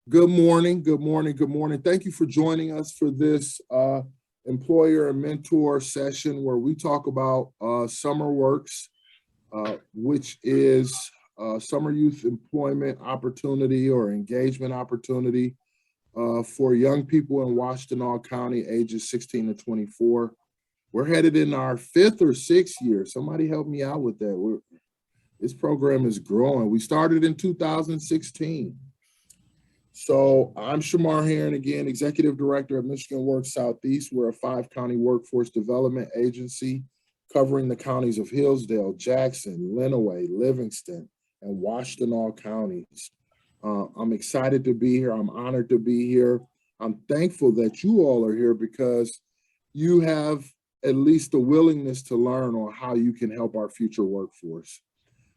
Good morning, good morning, good morning. Thank you for joining us for this employer and mentor session where we talk about SummerWorks, which is summer youth employment opportunity or engagement opportunity for young people in Washtenaw County, ages 16 to 24. We're headed in our fifth or sixth year. Somebody help me out with that. This program is growing. We started in 2016. So I'm Shamar Heron again, Executive Director of Michigan Works Southeast. We're a 5-county workforce development agency covering the counties of Hillsdale, Jackson, Lenawee, Livingston, and Washtenaw counties. I'm excited to be here. I'm honored to be here. I'm thankful that you all are here because you have at least the willingness to learn on how you can help our future workforce.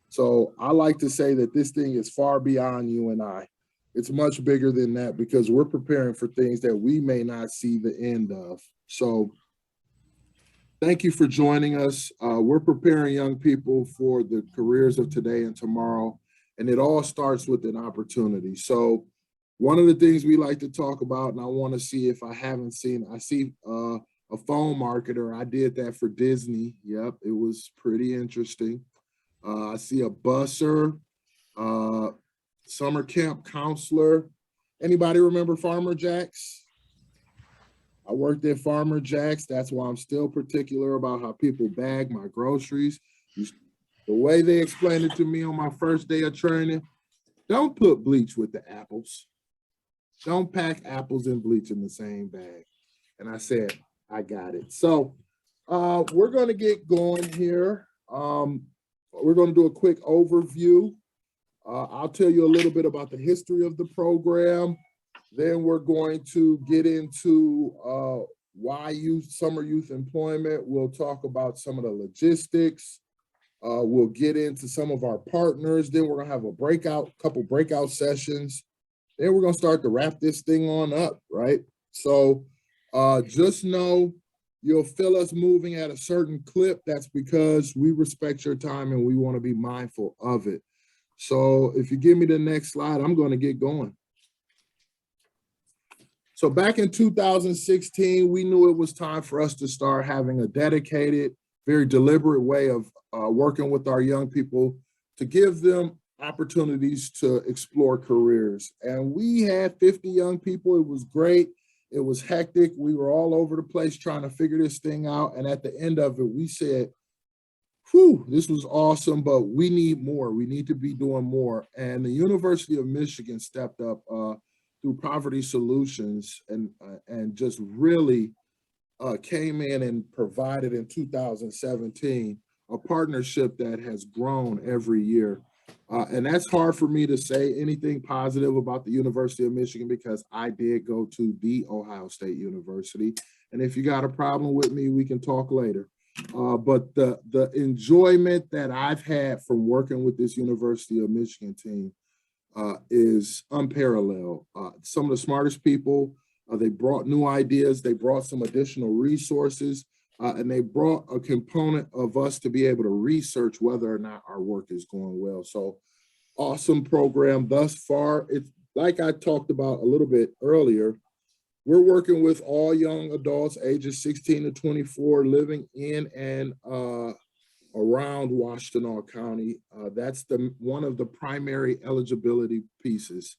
So I like to say that this thing is far beyond you and I. It's much bigger than that because we're preparing for things that we may not see the end of. So thank you for joining us. We're preparing young people for the careers of today and tomorrow, and it all starts with an opportunity. So one of the things we like to talk about, and I want to see if I haven't seen, I see a phone marketer. I did that for Disney. Yep, it was pretty interesting. I see a busser, summer camp counselor. Anybody remember Farmer Jack's? I worked at Farmer Jack's. That's why I'm still particular about how people bag my groceries. The way they explained it to me on my first day of training, don't put bleach with the apples. Don't pack apples and bleach in the same bag. And I said, I got it. So we're going to get going here. We're going to do a quick overview. I'll tell you a little bit about the history of the program. Then we're going to get into why summer youth employment. We'll talk about some of the logistics. We'll get into some of our partners. Then we're going to have a couple breakout sessions. Then we're going to start to wrap this thing on up, right? So just know you'll feel us moving at a certain clip. That's because we respect your time and we want to be mindful of it. So if you give me the next slide, I'm going to get going. So back in 2016, we knew it was time for us to start having a dedicated, very deliberate way of working with our young people to give them opportunities to explore careers. And we had 50 young people. It was great. It was hectic. We were all over the place trying to figure this thing out. And at the end of it, we said, whew, this was awesome, but we need more. We need to be doing more. And the University of Michigan stepped up through Poverty Solutions and just really came in and provided in 2017 a partnership that has grown every year. And that's hard for me to say anything positive about the University of Michigan because I did go to the Ohio State University. And if you got a problem with me, we can talk later. But the enjoyment that I've had from working with this University of Michigan team is unparalleled. Some of the smartest people, they brought new ideas, they brought some additional resources, and they brought a component of us to be able to research whether or not our work is going well. So awesome program thus far. It's like I talked about a little bit earlier, we're working with all young adults ages 16 to 24 living in and around Washtenaw County. That's one of the primary eligibility pieces,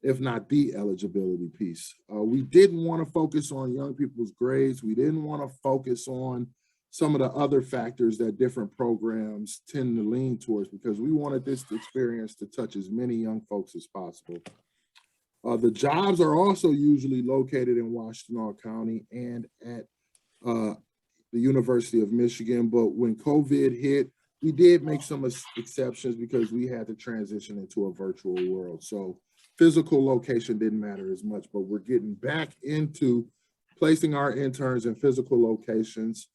if not the eligibility piece. We didn't want to focus on young people's grades. We didn't want to focus on some of the other factors that different programs tend to lean towards because we wanted this experience to touch as many young folks as possible. The jobs are also usually located in Washtenaw County and at the University of Michigan, but when COVID hit, we did make some exceptions because we had to transition into a virtual world. So physical location didn't matter as much, but we're getting back into placing our interns in physical locations.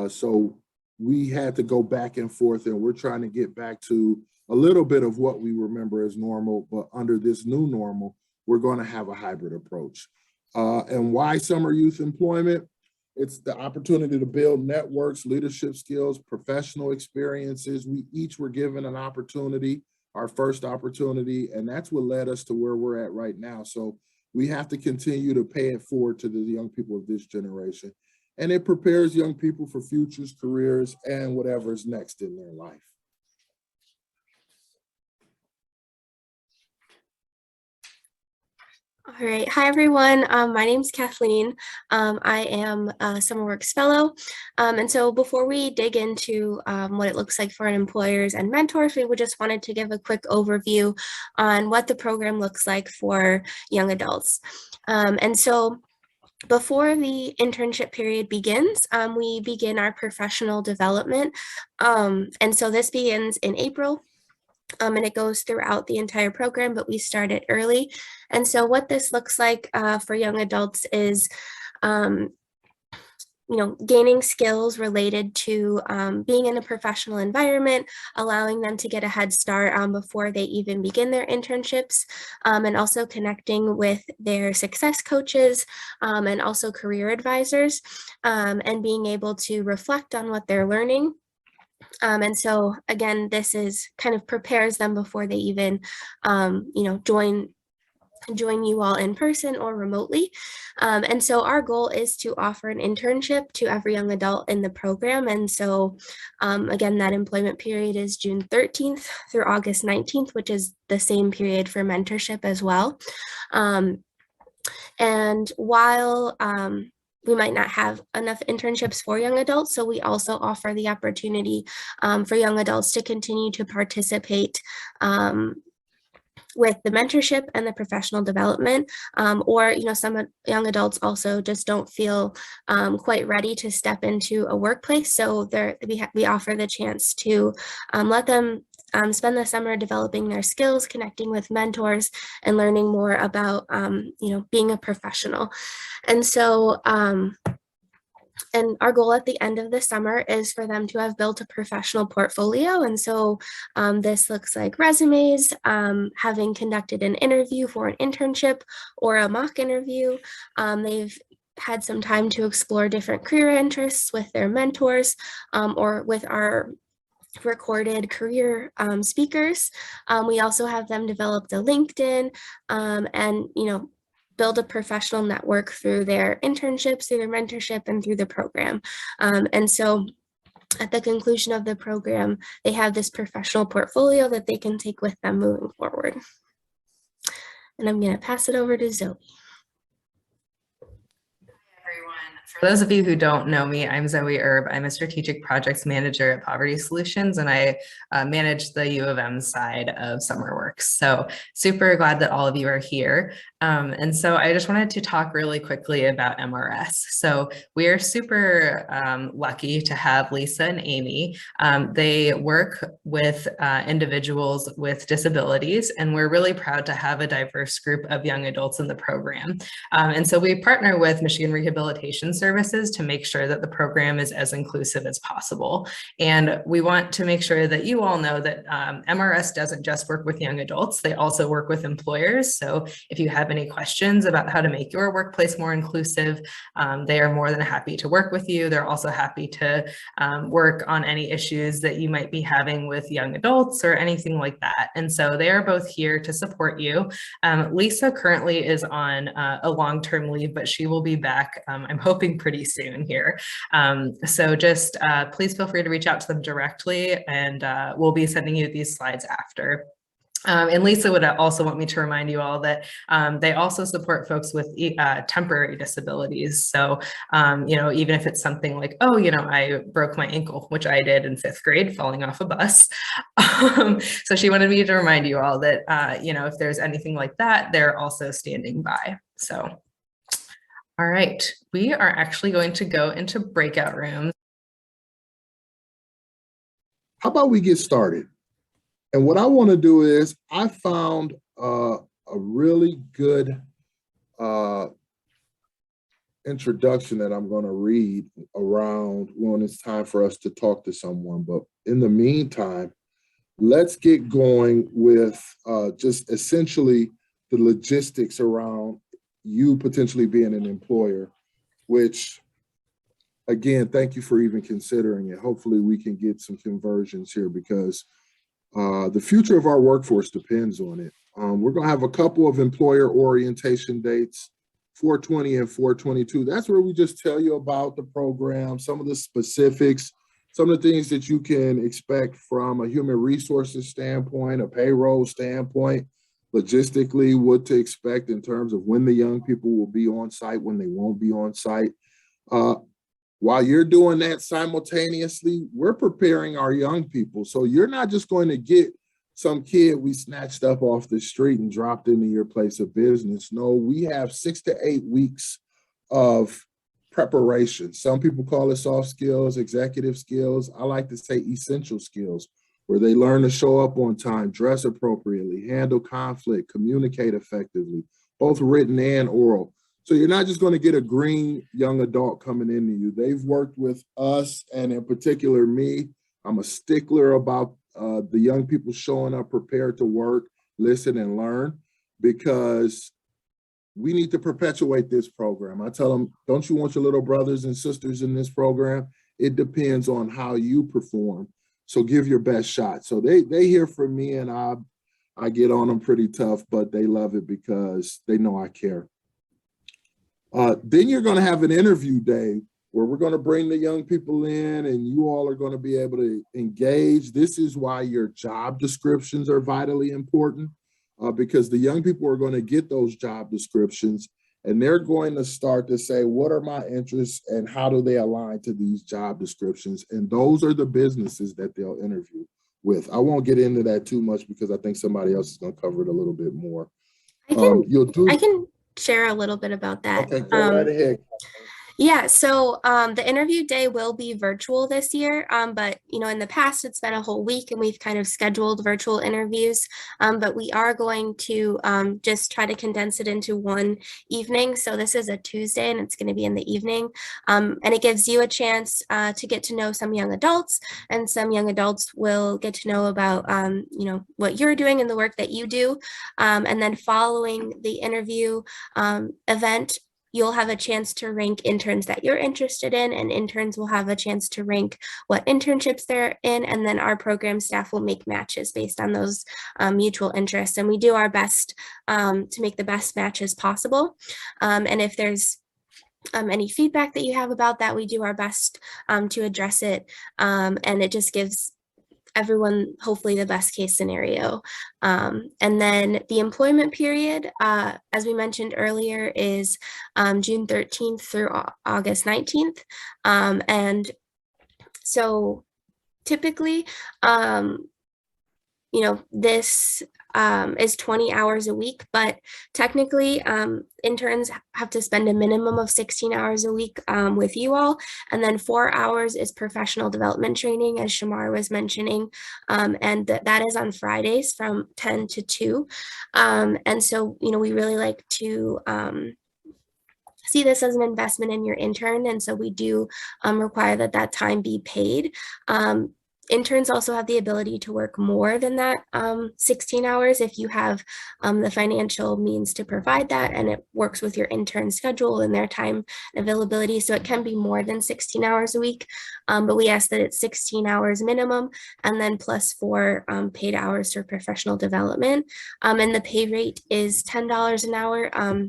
So we had to go back and forth, and we're trying to get back to a little bit of what we remember as normal, but under this new normal, we're going to have a hybrid approach. And why summer youth employment? It's the opportunity to build networks, leadership skills, professional experiences. We each were given an opportunity our first opportunity, and that's what led us to where we're at right now. So we have to continue to pay it forward to the young people of this generation. And it prepares young people for futures, careers, and whatever's next in their life. All right. Hi, everyone. My name's Kathleen. I am a SummerWorks fellow. And so before we dig into what it looks like for an employers and mentors, we just wanted to give a quick overview on what the program looks like for young adults. And so before the internship period begins, we begin our professional development. And so this begins in April. And it goes throughout the entire program, but we start it early. And so what this looks like for young adults is, gaining skills related to being in a professional environment, allowing them to get a head start before they even begin their internships, and also connecting with their success coaches and also career advisors, and being able to reflect on what they're learning. And so again, this is kind of prepares them before they even, join you all in person or remotely. And so our goal is to offer an internship to every young adult in the program. And so again, that employment period is June 13th through August 19th, which is the same period for mentorship as well. And while we might not have enough internships for young adults, so we also offer the opportunity for young adults to continue to participate with the mentorship and the professional development, or some young adults also just don't feel quite ready to step into a workplace. So we offer the chance to let them spend the summer developing their skills, connecting with mentors, and learning more about being a professional. And so and our goal at the end of the summer is for them to have built a professional portfolio. And so this looks like resumes, having conducted an interview for an internship or a mock interview. They've had some time to explore different career interests with their mentors or with our recorded career speakers. We also have them develop the LinkedIn and, build a professional network through their internships, through their mentorship, and through the program. And so at the conclusion of the program, they have this professional portfolio that they can take with them moving forward. And I'm going to pass it over to Zoe. For those of you who don't know me, I'm Zoe Erb. I'm a strategic projects manager at Poverty Solutions, and I manage the U of M side of SummerWorks. So super glad that all of you are here. And so I just wanted to talk really quickly about MRS. So we are super lucky to have Lisa and Amy. They work with individuals with disabilities, and we're really proud to have a diverse group of young adults in the program. And so we partner with Michigan Rehabilitation Services to make sure that the program is as inclusive as possible. And we want to make sure that you all know that MRS doesn't just work with young adults, they also work with employers. So if you have any questions about how to make your workplace more inclusive, they are more than happy to work with you. They're also happy to work on any issues that you might be having with young adults or anything like that. And so they are both here to support you. Lisa currently is on a long-term leave, but she will be back, I'm hoping pretty soon here. So just please feel free to reach out to them directly, and we'll be sending you these slides after. And Lisa would also want me to remind you all that they also support folks with temporary disabilities. So, even if it's something like, I broke my ankle, which I did in 5th grade, falling off a bus. So she wanted me to remind you all that, if there's anything like that, they're also standing by. So, all right, we are actually going to go into breakout rooms. How about we get started? And what I want to do is, I found a really good introduction that I'm going to read around when it's time for us to talk to someone. But in the meantime, let's get going with just essentially the logistics around you potentially being an employer, which, again, thank you for even considering it. Hopefully we can get some conversions here, because The future of our workforce depends on it. We're going to have a couple of employer orientation dates, 420 and 422. That's where we just tell you about the program, some of the specifics, some of the things that you can expect from a human resources standpoint, a payroll standpoint, logistically, what to expect in terms of when the young people will be on site, when they won't be on site. While you're doing that simultaneously, we're preparing our young people. So you're not just going to get some kid we snatched up off the street and dropped into your place of business. No, we have 6 to 8 weeks of preparation. Some people call it soft skills, executive skills. I like to say essential skills, where they learn to show up on time, dress appropriately, handle conflict, communicate effectively, both written and oral. So you're not just going to get a green young adult coming into you. They've worked with us, and in particular me. I'm a stickler about the young people showing up prepared to work, listen, and learn, because we need to perpetuate this program. I tell them, don't you want your little brothers and sisters in this program? It depends on how you perform. So give your best shot. So they hear from me, and I get on them pretty tough, but they love it because they know I care. Then you're going to have an interview day where we're going to bring the young people in, and you all are going to be able to engage. This is why your job descriptions are vitally important, because the young people are going to get those job descriptions, and they're going to start to say, what are my interests and how do they align to these job descriptions? And those are the businesses that they'll interview with. I won't get into that too much because I think somebody else is going to cover it a little bit more. I can share a little bit about that. Okay, go right ahead. Yeah, so the interview day will be virtual this year, but in the past it's been a whole week and we've kind of scheduled virtual interviews, but we are going to just try to condense it into one evening. So this is a Tuesday and it's going to be in the evening, and it gives you a chance to get to know some young adults, and some young adults will get to know about what you're doing and the work that you do, and then following the interview event, you'll have a chance to rank interns that you're interested in, and interns will have a chance to rank what internships they're in, and then our program staff will make matches based on those mutual interests. And we do our best to make the best matches possible. And if there's any feedback that you have about that, we do our best to address it. And it just gives everyone hopefully the best case scenario. And then the employment period, as we mentioned earlier, is June 13th through August 19th. And so typically, this is 20 hours a week, but technically interns have to spend a minimum of 16 hours a week with you all. And then 4 hours is professional development training, as Shamar was mentioning. And that is on Fridays from 10 to 2. And so, we really like to see this as an investment in your intern. And so we do require that time be paid. Interns also have the ability to work more than that 16 hours if you have the financial means to provide that, and it works with your intern schedule and their time availability. So it can be more than 16 hours a week, but we ask that it's 16 hours minimum, and then plus 4 paid hours for professional development. And the pay rate is $10 an hour.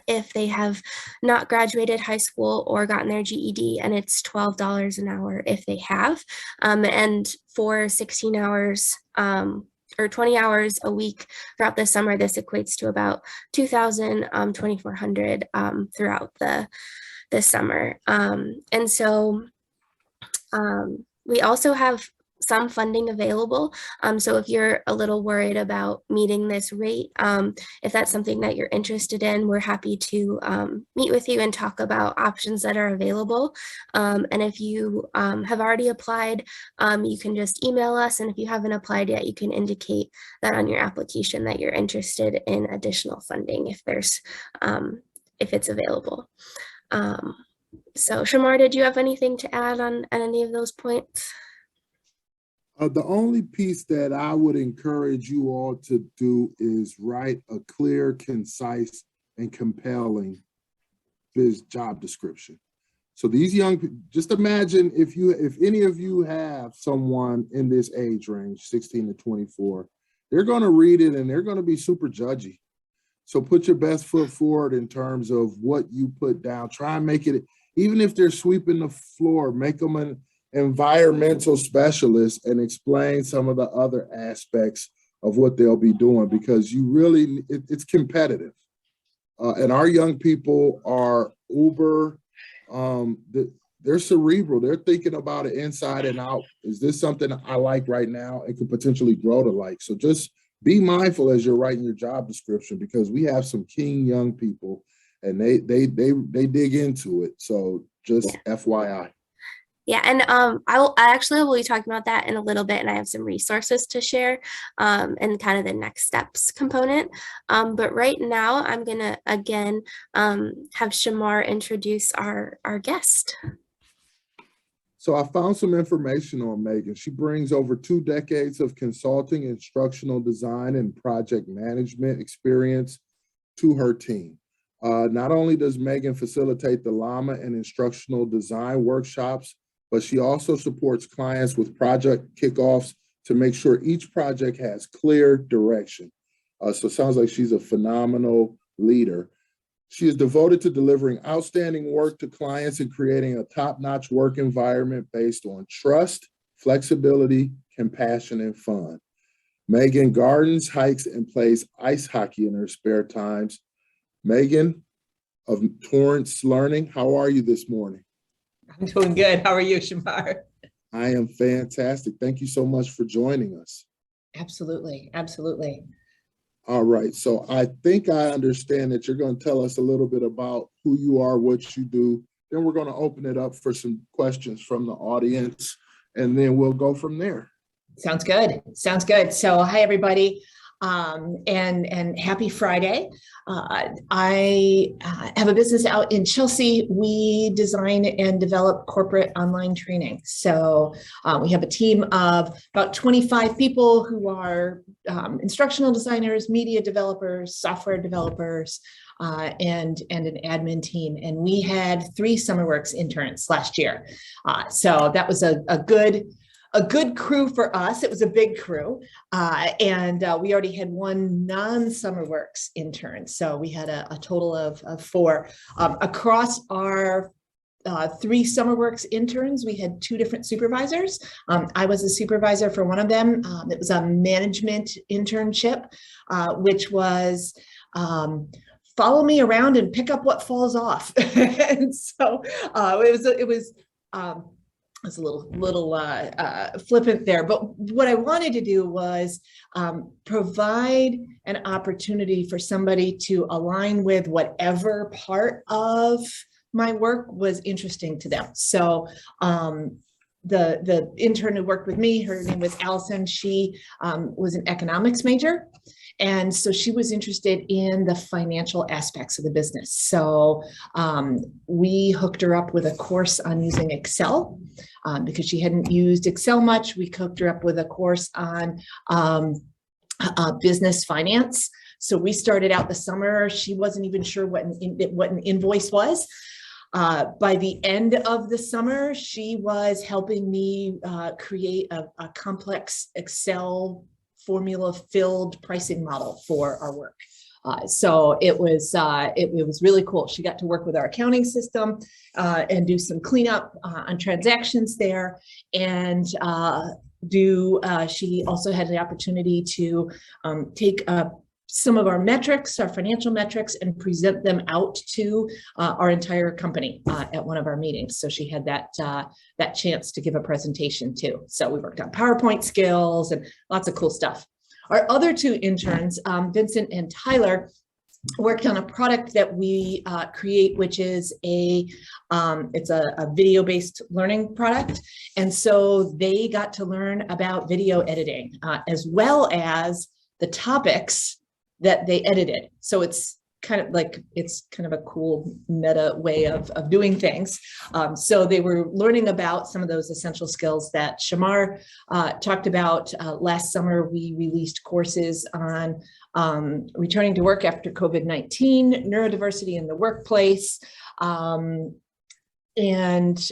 If they have not graduated high school or gotten their GED, and it's $12 an hour if they have. And for 16 hours or 20 hours a week throughout the summer, this equates to about $2,000, $2,400 throughout the summer. And so we also have some funding available. So if you're a little worried about meeting this rate, if that's something that you're interested in, we're happy to meet with you and talk about options that are available. And if you have already applied, you can just email us. And if you haven't applied yet, you can indicate that on your application that you're interested in additional funding if it's available. So Shamar, did you have anything to add on any of those points? The only piece that I would encourage you all to do is write a clear, concise, and compelling job description. So these just imagine if any of you have someone in this age range, 16 to 24, they're going to read it and they're going to be super judgy. So put your best foot forward in terms of what you put down. Try and make it, even if they're sweeping the floor, make them an environmental specialist and explain some of the other aspects of what they'll be doing, because you really, it's competitive. And our young people are uber, they're cerebral. They're thinking about it inside and out. Is this something I like right now? It could potentially grow to like. So just be mindful as you're writing your job description, because we have some keen young people and they dig into it. So just FYI. Yeah, and I actually will be talking about that in a little bit, and I have some resources to share and kind of the next steps component. But right now, I'm gonna again have Shamar introduce our guest. So I found some information on Megan. She brings over 2 decades of consulting, instructional design, and project management experience to her team. Not only does Megan facilitate the Llama and instructional design workshops, but she also supports clients with project kickoffs to make sure each project has clear direction. So it sounds like she's a phenomenal leader. She is devoted to delivering outstanding work to clients and creating a top-notch work environment based on trust, flexibility, compassion, and fun. Megan gardens, hikes, and plays ice hockey in her spare times. Megan of Torrance Learning, how are you this morning? I'm doing good. How are you, Shamar? I am fantastic. Thank you so much for joining us. Absolutely. Absolutely. All right. So I think I understand that you're going to tell us a little bit about who you are, what you do. Then we're going to open it up for some questions from the audience, and then we'll go from there. Sounds good. Sounds good. So hi, everybody. And happy Friday. I have a business out in Chelsea. We design and develop corporate online training. So we have a team of about 25 people who are instructional designers, media developers, software developers, and an admin team. And we had 3 SummerWorks interns last year. So that was a good crew for us. It was a big crew. And we already had 1 non-SummerWorks intern. So we had a total of 4. Across our 3 SummerWorks interns, we had 2 different supervisors. I was a supervisor for one of them. It was a management internship, which was follow me around and pick up what falls off. And so it was a little flippant there, but what I wanted to do was provide an opportunity for somebody to align with whatever part of my work was interesting to them. So the intern who worked with me, her name was Allison. She was an economics major. And so she was interested in the financial aspects of the business. So we hooked her up with a course on using Excel because she hadn't used Excel much. We hooked her up with a course on business finance. So we started out the summer. She wasn't even sure what an invoice was. By the end of the summer, she was helping me create a complex Excel formula-filled pricing model for our work. So it was really cool. She got to work with our accounting system and do some cleanup on transactions there, and she also had the opportunity to take some of our metrics, our financial metrics, and present them out to our entire company at one of our meetings. So she had that chance to give a presentation too. So we worked on PowerPoint skills and lots of cool stuff. Our other 2 interns, Vincent and Tyler, worked on a product that we create, which is it's a video-based learning product. And so they got to learn about video editing as well as the topics that they edited. So it's kind of a cool meta way of doing things. So they were learning about some of those essential skills that Shamar talked about. Last summer, we released courses on returning to work after COVID-19, neurodiversity in the workplace, and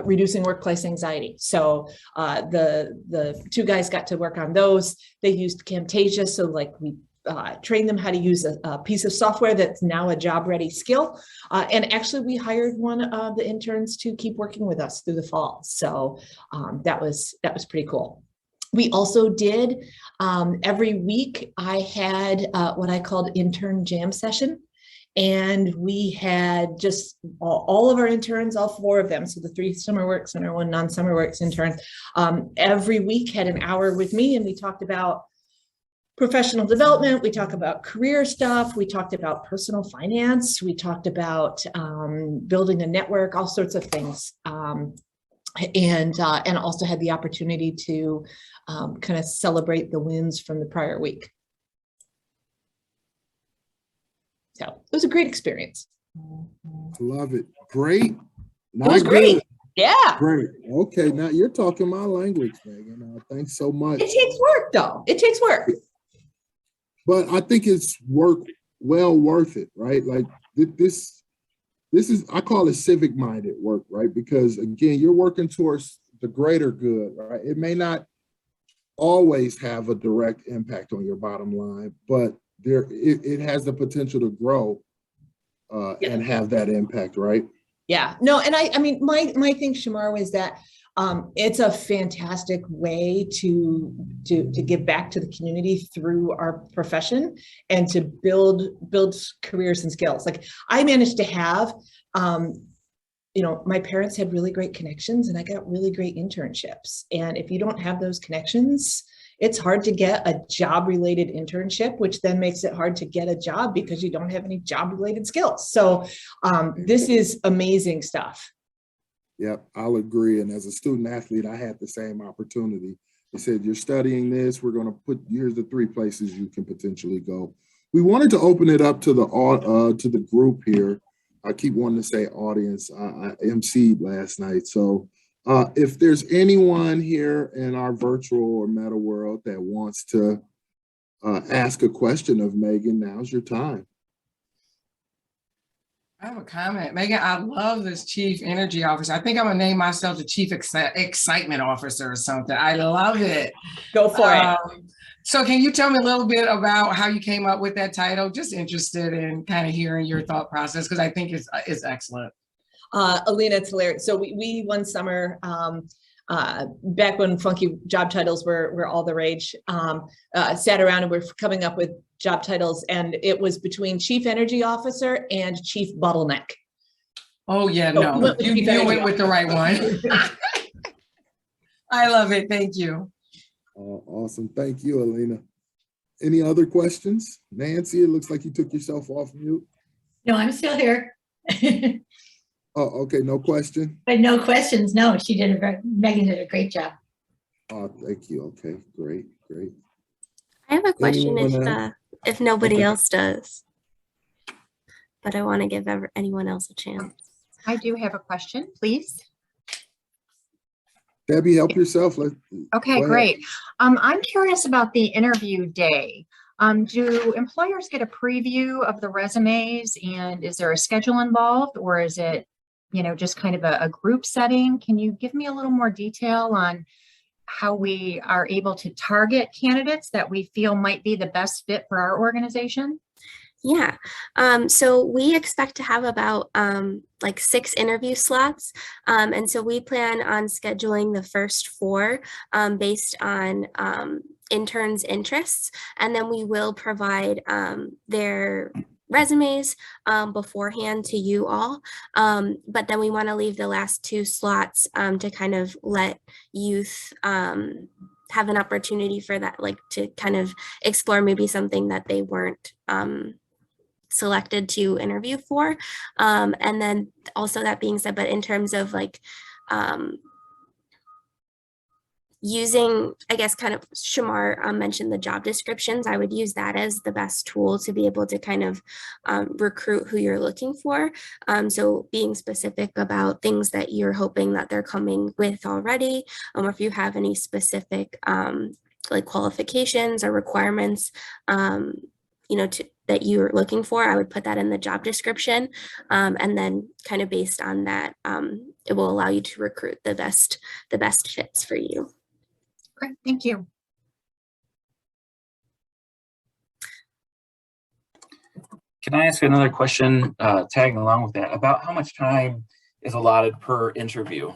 reducing workplace anxiety. So the two guys got to work on those. They used Camtasia. So like we trained them how to use a piece of software that's now a job ready skill. And actually we hired one of the interns to keep working with us through the fall. So that was pretty cool. We also did every week I had what I called intern jam session. And we had just all of our interns, all 4 of them. So the 3 SummerWorks and our 1 non-SummerWorks intern, every week had an hour with me, and we talked about professional development. We talked about career stuff. We talked about personal finance. We talked about building a network, all sorts of things. And also had the opportunity to kind of celebrate the wins from the prior week. So it was a great experience. Love it. Great. It was great. Good. Yeah. Great. Okay, now you're talking my language, Megan. Thanks so much. It takes work, though. It takes work. But I think it's well worth it, right? Like this is, I call it civic minded work, right? Because again, you're working towards the greater good, right? It may not always have a direct impact on your bottom line, but it has the potential to grow and have that impact, right? Yeah, no, and I mean, my thing, Shamar, was that it's a fantastic way to give back to the community through our profession and to build careers and skills. Like I managed to have, my parents had really great connections, and I got really great internships. And if you don't have those connections, it's hard to get a job-related internship, which then makes it hard to get a job because you don't have any job-related skills. So this is amazing stuff. Yep, I'll agree. And as a student athlete, I had the same opportunity. They said, you're studying this, we're going to here's the 3 places you can potentially go. We wanted to open it up to the group here. I keep wanting to say audience. I emceed last night. So if there's anyone here in our virtual or meta world that wants to ask a question of Megan, now's your time. I have a comment. Megan, I love this chief energy officer. I think I'm gonna name myself the chief excitement officer or something. I love it. Go for it. So can you tell me a little bit about how you came up with that title? Just interested in kind of hearing your thought process, because I think it's excellent. Alina, it's hilarious. So we one summer, back when funky job titles were all the rage, sat around and we're coming up with job titles, and it was between chief energy officer and chief bottleneck. Oh yeah, no, you went with the right one. I love it. Thank you. Awesome. Thank you, Alina. Any other questions? Nancy, it looks like you took yourself off mute. No, I'm still here. Oh, okay. No question. But no questions. No, Megan did a great job. Oh, thank you. Okay, great. I have a question Anyone if nobody Okay. else does, but I want to give anyone else a chance. I do have a question, please. Debbie, help yourself. Okay, great. I'm curious about the interview day. Do employers get a preview of the resumes, and is there a schedule involved, or is it, just kind of a group setting? Can you give me a little more detail on how we are able to target candidates that we feel might be the best fit for our organization? Yeah, so we expect to have about like 6 interview slots. And so we plan on scheduling the first 4 based on interns' interests. And then we will provide their resumes beforehand to you all. But then we want to leave the last 2 slots to kind of let youth have an opportunity for that, like to kind of explore maybe something that they weren't selected to interview for. And then also, that being said, but in terms of like using, I guess, kind of Shamar mentioned the job descriptions, I would use that as the best tool to be able to kind of recruit who you're looking for. So being specific about things that you're hoping that they're coming with already, or if you have any specific like qualifications or requirements, that you're looking for, I would put that in the job description. And then kind of based on that, it will allow you to recruit the best fits for you. Great, thank you. Can I ask another question, tagging along with that, about how much time is allotted per interview?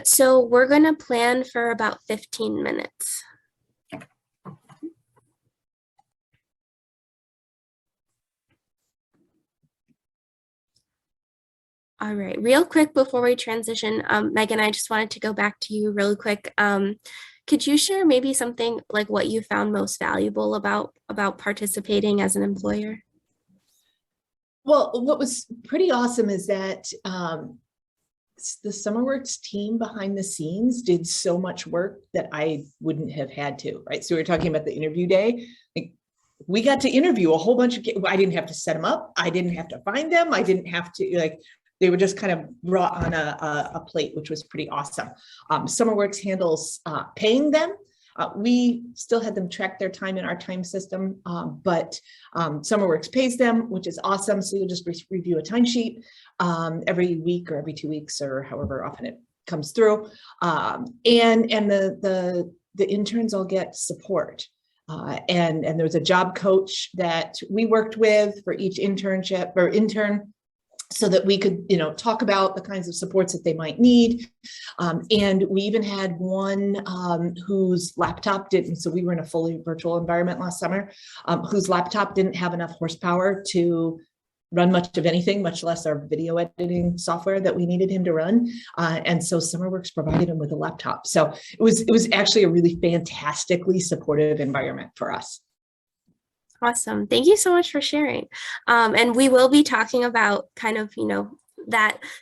So we're going to plan for about 15 minutes. All right, real quick before we transition, Megan, I just wanted to go back to you really quick. Could you share maybe something like what you found most valuable about participating as an employer? Well, what was pretty awesome is that the SummerWorks team behind the scenes did so much work that I wouldn't have had to, right? So we were talking about the interview day. Like, we got to interview a whole bunch of kids. I didn't have to set them up. I didn't have to find them. I didn't have to, they were just kind of brought on a plate, which was pretty awesome. SummerWorks handles paying them. We still had them track their time in our time system, but SummerWorks pays them, which is awesome. So you'll just review a timesheet every week or every 2 weeks or however often it comes through. And the interns all get support. And there's a job coach that we worked with for each internship or intern, so that we could, talk about the kinds of supports that they might need. And we even had one whose laptop didn't, so we were in a fully virtual environment last summer, whose laptop didn't have enough horsepower to run much of anything, much less our video editing software that we needed him to run. And so SummerWorks provided him with a laptop. So it was actually a really fantastically supportive environment for us. Awesome. Thank you so much for sharing. And we will be talking about kind of,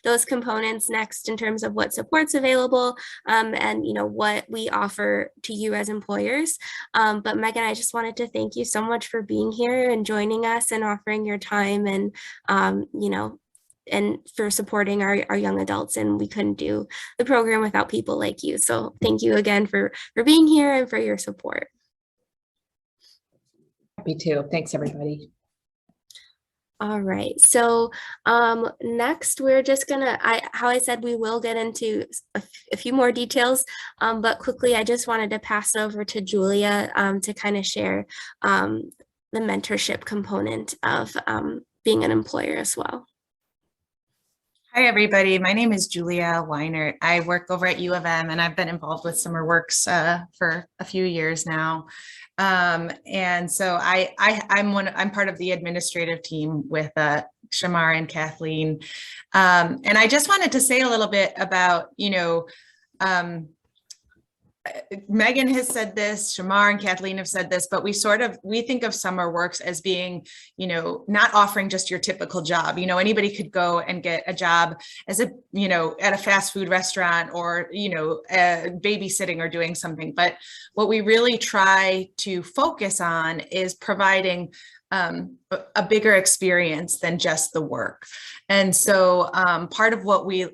those components next in terms of what support's available and, what we offer to you as employers. But Megan, I just wanted to thank you so much for being here and joining us and offering your time and, and for supporting our young adults. And we couldn't do the program without people like you. So thank you again for being here and for your support. Happy to. Thanks, everybody. All right. So next, we're just gonna, how I said, we will get into a few more details, but quickly, I just wanted to pass it over to Julia to kind of share the mentorship component of being an employer as well. Hi, everybody. My name is Julia Weinert. I work over at U of M, and I've been involved with SummerWorks for a few years now. And so I'm part of the administrative team with Shamar and Kathleen. And I just wanted to say a little bit about, Megan has said this, Shamar and Kathleen have said this, but we think of SummerWorks as being, not offering just your typical job. Anybody could go and get a job as at a fast food restaurant or, babysitting or doing something. But what we really try to focus on is providing a bigger experience than just the work. And so part of what we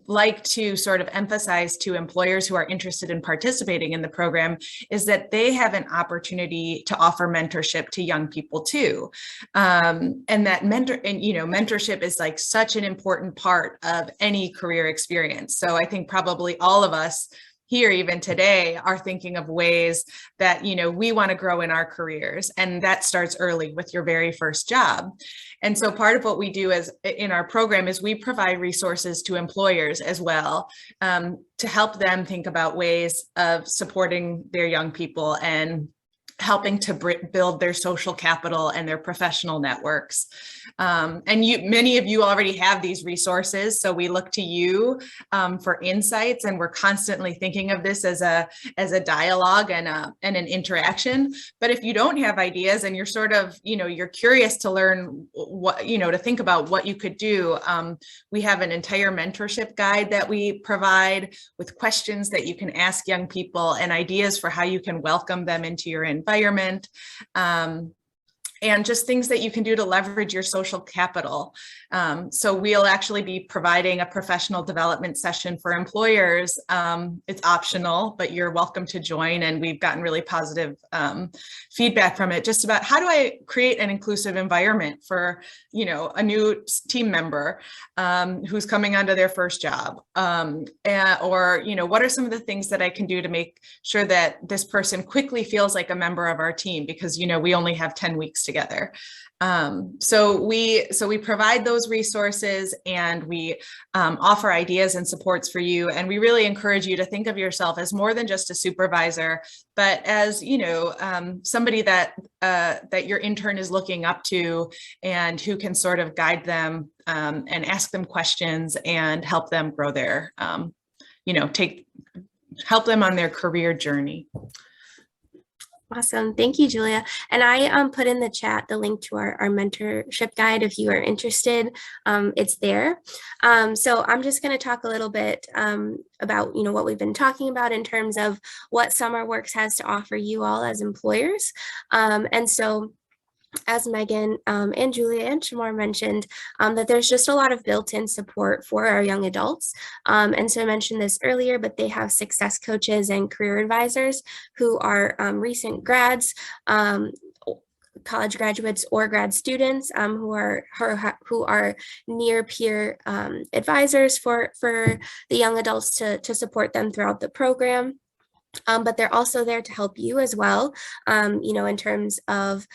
like to sort of emphasize to employers who are interested in participating in the program is that they have an opportunity to offer mentorship to young people too. And that mentorship is like such an important part of any career experience. So I think probably all of us here even today are thinking of ways that, we want to grow in our careers. And that starts early with your very first job. And so part of what we do in our program is we provide resources to employers as well to help them think about ways of supporting their young people and helping to build their social capital and their professional networks. And many of you already have these resources, so we look to you for insights, and we're constantly thinking of this as a dialogue and an interaction. But if you don't have ideas and you're sort of, you're curious to learn what, to think about what you could do, we have an entire mentorship guide that we provide with questions that you can ask young people and ideas for how you can welcome them into your environment. and just things that you can do to leverage your social capital. So we'll actually be providing a professional development session for employers. It's optional, but you're welcome to join. And we've gotten really positive feedback from it, just about how do I create an inclusive environment for, you know, a new team member who's coming onto their first job, or, you know, what are some of the things that I can do to make sure that this person quickly feels like a member of our team, because, you know, we only have 10 weeks together. So we provide those resources, and we offer ideas and supports for you. And we really encourage you to think of yourself as more than just a supervisor, but as, you know, somebody that that your intern is looking up to, and who can sort of guide them and ask them questions and help them grow their, you know, help them on their career journey. Awesome. Thank you, Julia. And I put in the chat the link to our mentorship guide if you are interested. It's there. So I'm just going to talk a little bit about, you know, what we've been talking about in terms of what SummerWorks has to offer you all as employers. And so, as Megan and Julia and Shamar mentioned, that there's just a lot of built-in support for our young adults. And so I mentioned this earlier, but they have success coaches and career advisors who are recent grads, college graduates or grad students who are near peer advisors for the young adults to support them throughout the program. But they're also there to help you as well, you know, in terms of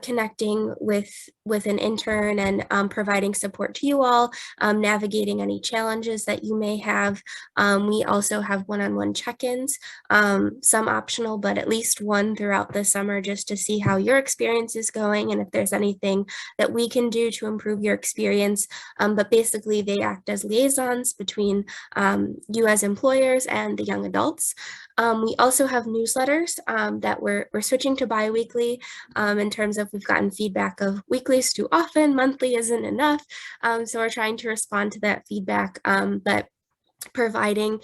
connecting with an intern and providing support to you all, navigating any challenges that you may have. We also have one-on-one check-ins, some optional, but at least one throughout the summer, just to see how your experience is going and if there's anything that we can do to improve your experience. But basically, they act as liaisons between you as employers and the young adults. We also have newsletters that we're switching to bi-weekly in terms of we've gotten feedback of weekly is too often, monthly isn't enough. So we're trying to respond to that feedback, but providing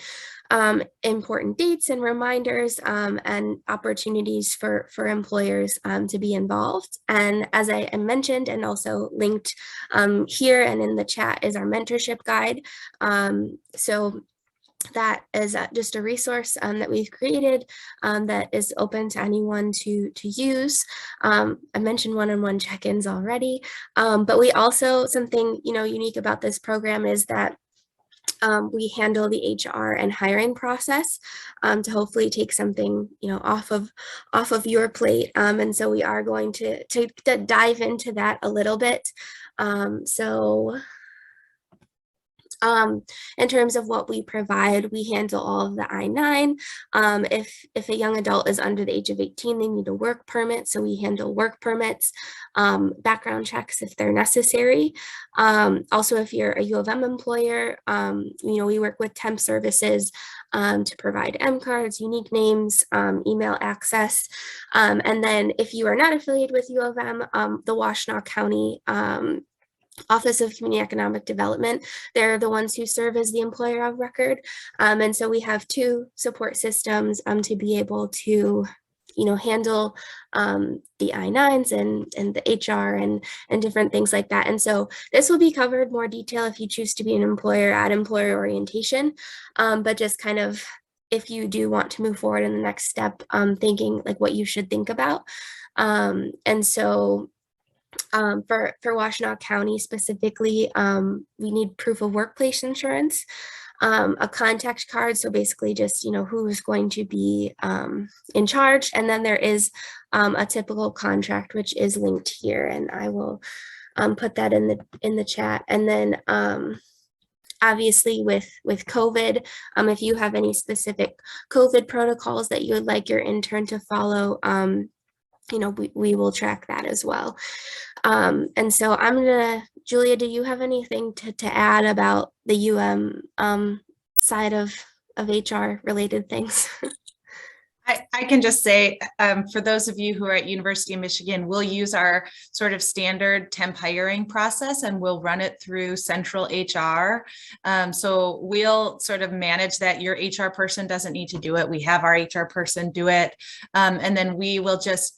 important dates and reminders and opportunities for employers to be involved. And as I mentioned, and also linked here and in the chat, is our mentorship guide. So that is just a resource that we've created that is open to anyone to use. I mentioned one-on-one check-ins already, but we also, something, you know, unique about this program is that we handle the HR and hiring process to hopefully take something, you know, off of your plate. And so we are going to dive into that a little bit. In terms of what we provide, we handle all of the I-9. If a young adult is under the age of 18, they need a work permit, so we handle work permits, background checks if they're necessary. Also, if you're a U of M employer, you know, we work with temp services to provide M cards, unique names, email access. And then if you are not affiliated with U of M, the Washtenaw County Office of Community Economic Development, they're the ones who serve as the employer of record. And so we have two support systems to be able to, you know, handle the I-9s and the HR and different things like that. And so this will be covered more detail if you choose to be an employer at employer orientation, but just kind of, if you do want to move forward in the next step, thinking like what you should think about. And so for Washtenaw County specifically, we need proof of workplace insurance, a contact card. So basically just, you know, who's going to be in charge. And then there is a typical contract, which is linked here. And I will put that in the chat. And then obviously with COVID, if you have any specific COVID protocols that you would like your intern to follow, you know, we will track that as well. And so I'm gonna, Julia, do you have anything to add about the UM side of HR related things? I can just say, for those of you who are at University of Michigan, we'll use our sort of standard temp hiring process and we'll run it through central HR. So we'll sort of manage that. Your HR person doesn't need to do it. We have our HR person do it. And then we will just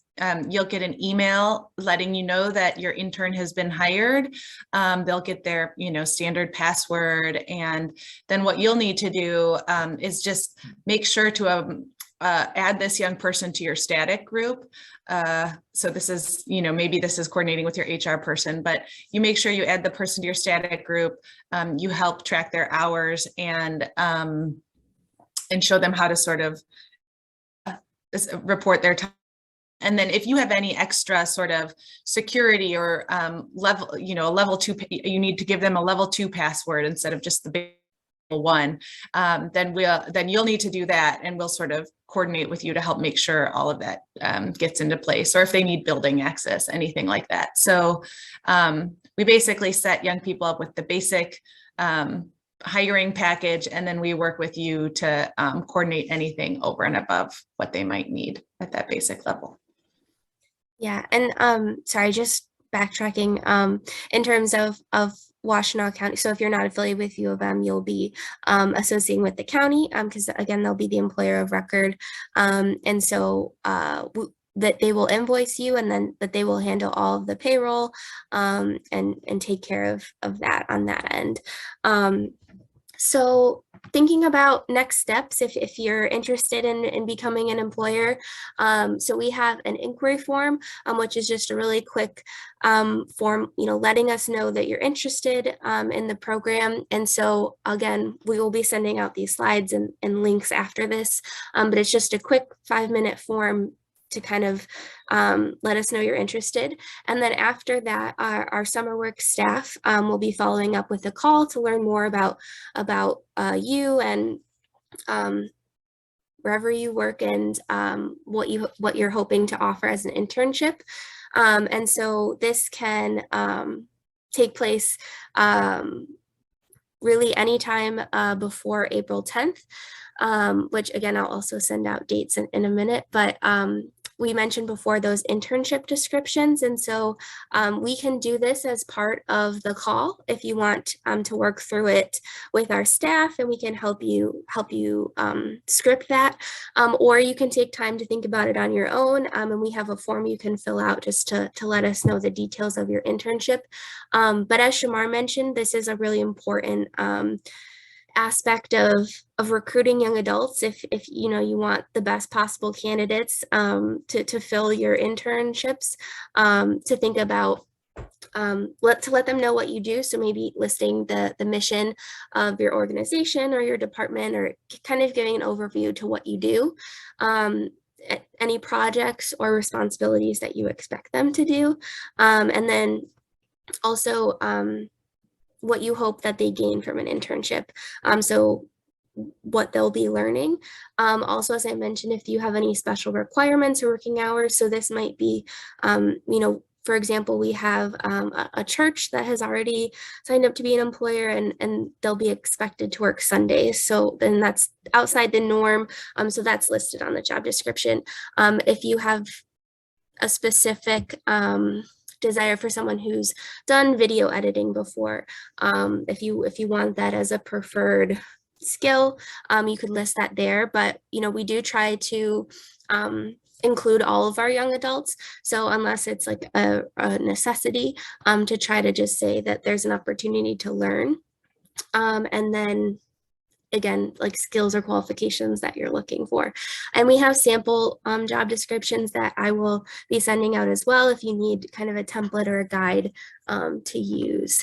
you'll get an email letting you know that your intern has been hired. They'll get their, standard password. And then what you'll need to do is just make sure to add this young person to your static group. So this is, maybe this is coordinating with your HR person, but you make sure you add the person to your static group. You help track their hours and show them how to sort of report their time. And then if you have any extra sort of security or level, a level 2, you need to give them a level 2 password instead of just the big one, then you'll need to do that, and we'll sort of coordinate with you to help make sure all of that gets into place, or if they need building access, anything like that. So we basically set young people up with the basic hiring package, and then we work with you to coordinate anything over and above what they might need at that basic level. Yeah, and sorry, just backtracking in terms of Washtenaw County. So if you're not affiliated with U of M, you'll be associating with the county because again, they'll be the employer of record. And so that they will invoice you, and then that they will handle all of the payroll and take care of that on that end. So thinking about next steps, if you're interested in becoming an employer, so we have an inquiry form, which is just a really quick form, letting us know that you're interested in the program. And so again, we will be sending out these slides and links after this, but it's just a quick 5-minute form to kind of let us know you're interested. And then after that, our SummerWorks staff will be following up with a call to learn more about you and wherever you work and what you're hoping to offer as an internship. And so this can take place really anytime before April 10th, which again, I'll also send out dates in a minute, but we mentioned before those internship descriptions. And so we can do this as part of the call if you want to work through it with our staff, and we can help you script that, or you can take time to think about it on your own. And we have a form you can fill out just to let us know the details of your internship. But as Shamar mentioned, this is a really important aspect of recruiting young adults. If you want the best possible candidates to fill your internships, to think about let them know what you do. So maybe listing the mission of your organization or your department, or kind of giving an overview to what you do, any projects or responsibilities that you expect them to do, and then also what you hope that they gain from an internship. So what they'll be learning. Also, as I mentioned, if you have any special requirements or working hours, so this might be, for example, we have a church that has already signed up to be an employer, and they'll be expected to work Sundays. So then that's outside the norm. So that's listed on the job description. If you have a specific desire for someone who's done video editing before, if you want that as a preferred skill, you could list that there. But we do try to include all of our young adults, so unless it's like a necessity, to try to just say that there's an opportunity to learn, and then again, like skills or qualifications that you're looking for. And we have sample job descriptions that I will be sending out as well if you need kind of a template or a guide to use.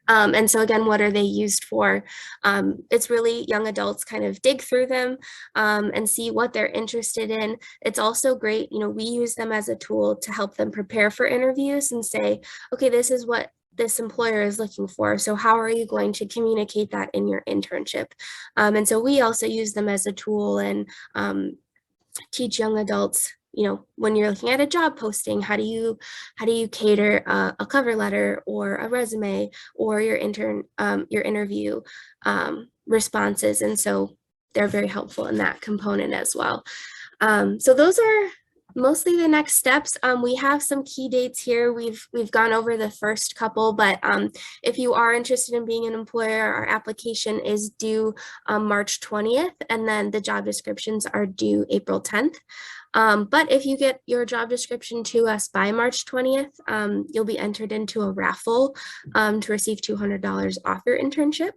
And so again, what are they used for? It's really young adults kind of dig through them and see what they're interested in. It's also great, we use them as a tool to help them prepare for interviews and say, okay, this is what this employer is looking for. So how are you going to communicate that in your internship? And so we also use them as a tool and teach young adults, when you're looking at a job posting, how do you cater a cover letter or a resume or your interview responses. And so they're very helpful in that component as well. So those are mostly the next steps. We have some key dates here. We've gone over the first couple, but if you are interested in being an employer, our application is due March 20th, and then the job descriptions are due April 10th. But if you get your job description to us by March 20th, you'll be entered into a raffle to receive $200 off your internship.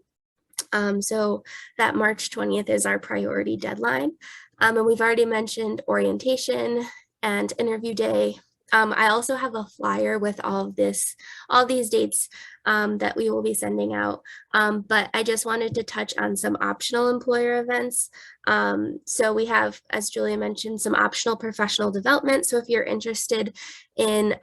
So that March 20th is our priority deadline. And we've already mentioned orientation and interview day. I also have a flyer with all these dates that we will be sending out. But I just wanted to touch on some optional employer events. So we have, as Julia mentioned, some optional professional development. So if you're interested in,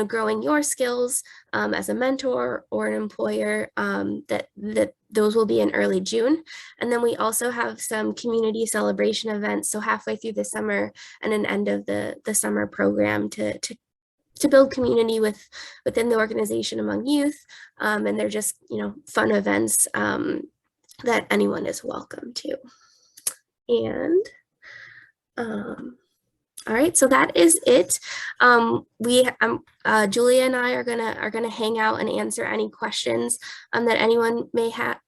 growing your skills as a mentor or an employer, that those will be in early June. And then we also have some community celebration events. So halfway through the summer and an end of the summer program to build community within the organization among youth. And they're just, fun events that anyone is welcome to. And all right, so that is it. Julia and I are gonna hang out and answer any questions that anyone may have.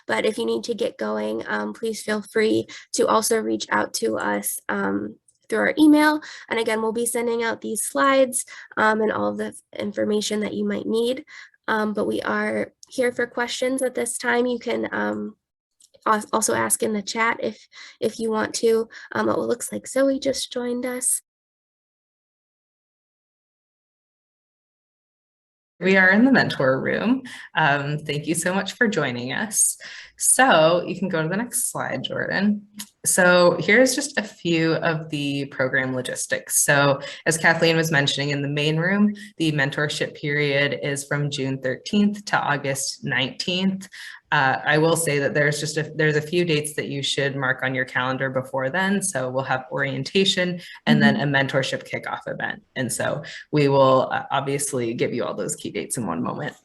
But if you need to get going, please feel free to also reach out to us through our email. And again, we'll be sending out these slides and all of the information that you might need. But we are here for questions at this time. You can also ask in the chat if you want to. It looks like Zoe just joined us. We are in the mentor room. Thank you so much for joining us. So you can go to the next slide, Jordan. So here's just a few of the program logistics. So as Kathleen was mentioning, in the main room, the mentorship period is from June 13th to August 19th. I will say that there's a few dates that you should mark on your calendar before then. So we'll have orientation and then a mentorship kickoff event. And so we will obviously give you all those key dates in one moment.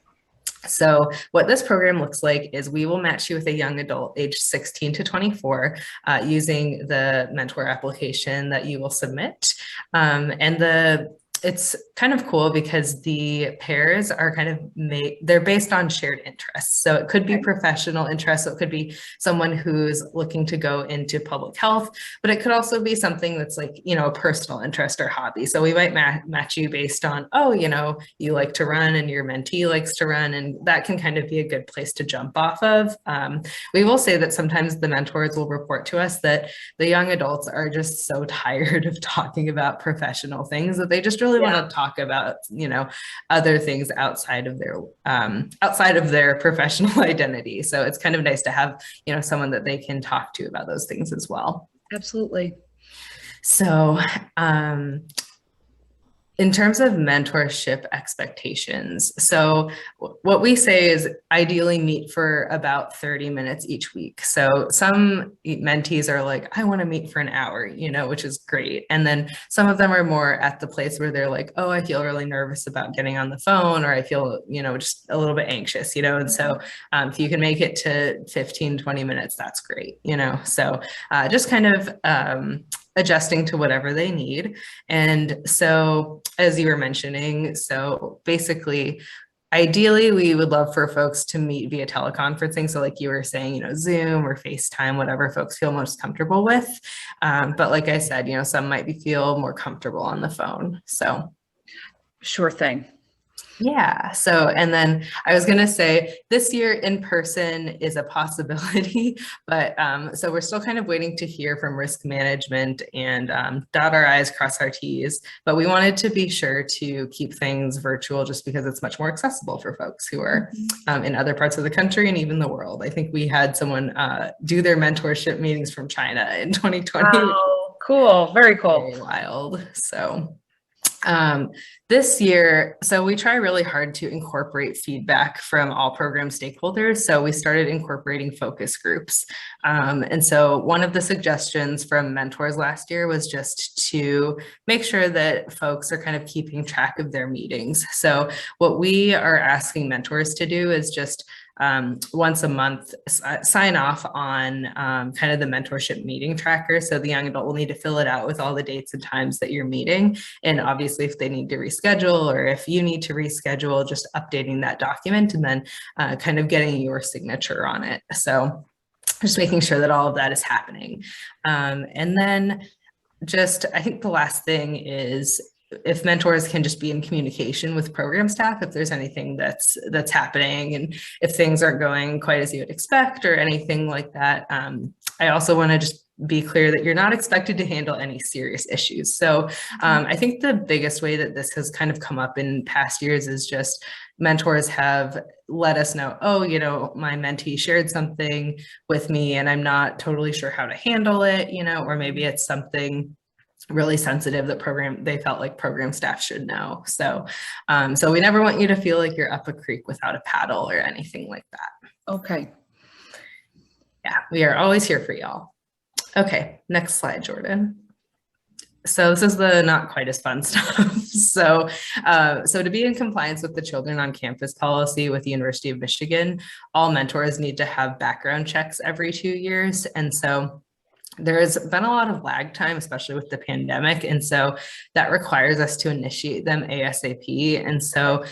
So what this program looks like is we will match you with a young adult aged 16 to 24 using the mentor application that you will submit. It's kind of cool because the pairs are they're based on shared interests. So it could be professional interests. So it could be someone who's looking to go into public health, but it could also be something that's like, a personal interest or hobby. So we might match you based on, you like to run and your mentee likes to run, and that can kind of be a good place to jump off of. We will say that sometimes the mentors will report to us that the young adults are just so tired of talking about professional things that they just really want to talk about, other things outside of their professional identity. So it's kind of nice to have, someone that they can talk to about those things as well. Absolutely. So, in terms of mentorship expectations, so what we say is ideally meet for about 30 minutes each week. So some mentees are like, I want to meet for an hour, which is great. And then some of them are more at the place where they're like, oh, I feel really nervous about getting on the phone, or I feel, just a little bit anxious, and so if you can make it to 15, 20 minutes, that's great, so just kind of adjusting to whatever they need. And so as you were mentioning, so basically, ideally, we would love for folks to meet via teleconferencing. So like you were saying, Zoom or FaceTime, whatever folks feel most comfortable with. But like I said, some might feel more comfortable on the phone. So Sure thing. Yeah. So, and then I was going to say this year in person is a possibility, but so we're still kind of waiting to hear from risk management and dot our I's, cross our T's, but we wanted to be sure to keep things virtual just because it's much more accessible for folks who are in other parts of the country and even the world. I think we had someone do their mentorship meetings from China in 2020. Oh, cool. Very cool. Very wild. So this year, so we try really hard to incorporate feedback from all program stakeholders. So we started incorporating focus groups. And so one of the suggestions from mentors last year was just to make sure that folks are kind of keeping track of their meetings. So what we are asking mentors to do is just once a month, sign off on kind of the mentorship meeting tracker. So the young adult will need to fill it out with all the dates and times that you're meeting. And obviously if they need to reschedule or if you need to reschedule, just updating that document and then kind of getting your signature on it. So just making sure that all of that is happening. And then just, I think the last thing is if mentors can just be in communication with program staff, if there's anything that's happening and if things aren't going quite as you would expect or anything like that. I also want to just be clear that you're not expected to handle any serious issues. So I think the biggest way that this has kind of come up in past years is just mentors have let us know, oh, you know, my mentee shared something with me and I'm not totally sure how to handle it, you know, or maybe it's something really sensitive that they felt like program staff should know. So so we never want you to feel like you're up a creek without a paddle or anything like that. Okay. Yeah, we are always here for y'all. Okay, next slide, Jordan. So this is the not quite as fun stuff. So to be in compliance with the Children on Campus policy with the University of Michigan, all mentors need to have background checks every 2 years. And so there's been a lot of lag time, especially with the pandemic. And so that requires us to initiate them ASAP. And so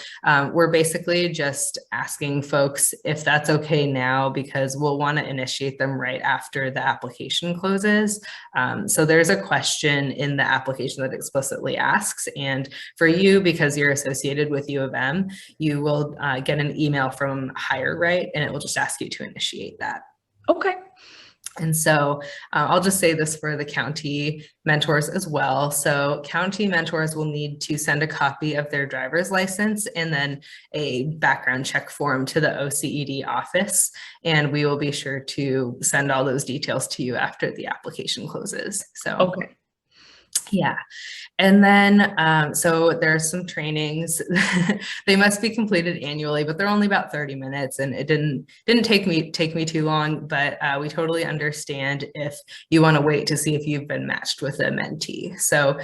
we're basically just asking folks if that's okay now, because we'll want to initiate them right after the application closes. So there's a question in the application that explicitly asks. And for you, because you're associated with U of M, you will get an email from HireRight, and it will just ask you to initiate that. Okay. And so I'll just say this for the county mentors as well. So county mentors will need to send a copy of their driver's license and then a background check form to the OCED office. And we will be sure to send all those details to you after the application closes. So, Okay. Yeah. And then, so there's some trainings. They must be completed annually, but they're only about 30 minutes, and it didn't take me too long, but we totally understand if you want to wait to see if you've been matched with a mentee. So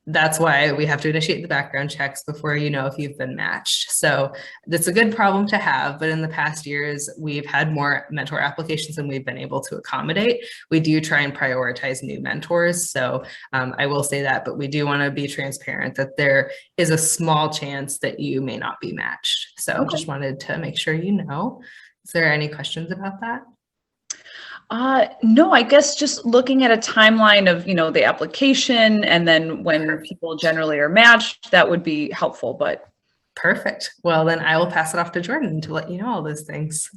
that's why we have to initiate the background checks before you know if you've been matched. So that's a good problem to have, but in the past years, we've had more mentor applications than we've been able to accommodate. We do try and prioritize new mentors. So I will say that, but we do want to be transparent that there is a small chance that you may not be matched. So just wanted to make sure you know. Is there any questions about that? No, I guess just looking at a timeline of, you know, the application and then when people generally are matched, that would be helpful, but. Perfect. Well, then I will pass it off to Jordan to let you know all those things.